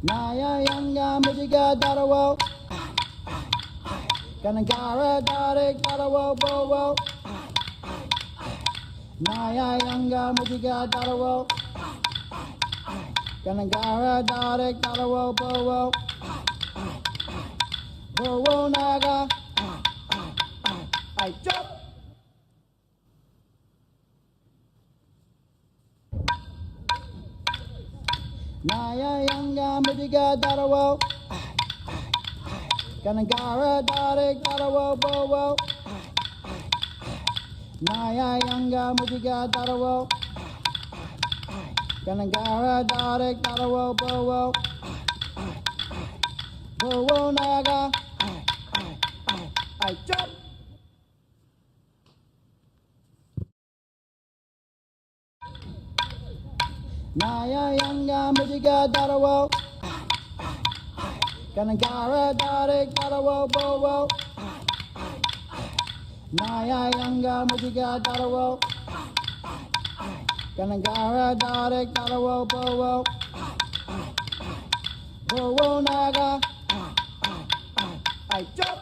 Naya Yanga Mujiga Darawo. Kanagara Darik Darawo Bowo. Naya Yanga Mujiga Darawo. Kanagara Darik Darawo Bowo. Bowo Naga. I jump. Naya Yanga Mujiga Darawo. Kanagara Darik Darawo Bowo. Naya Yanga Mujiga Darawo. Kanagara Darik Darawo Bowo. Bowo Naga. I jump. Naya Yanga Mujiga Darawo. Kanagara Darik Darawo Bowo. Naya Yanga Mujiga Darawo. Kanagara Darik Darawo Bowo. Bowo Naga. I jump.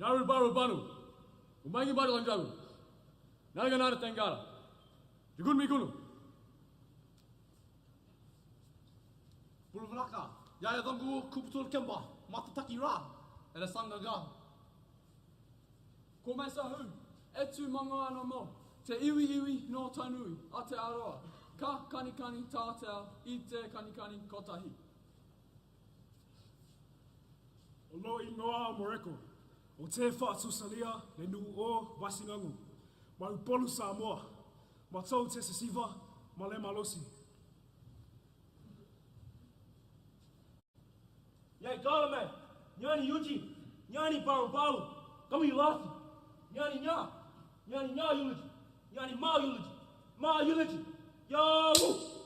Naru baru banu, umangi baru lanjaru. Naraga nara tengara, jugun migunu. Pulvraka, yaya dangu kuputul kemba, matataki ra, ele sangaga. Começa hu, etu manga ano mo, te iwi iwi no tanui, ate aroa. Ka kani kani tātea, I te kani kani kotahi. O loi noa moreko, o te whaatu salia, le nu o wasingangu. Ma upolu Samoa, ma tau te sesiva, ma le malosi. Yai kalame, nyani yuji, nyani baru baru, kami lasi, nyani nya yuji, nyani ma yuji, Yawu!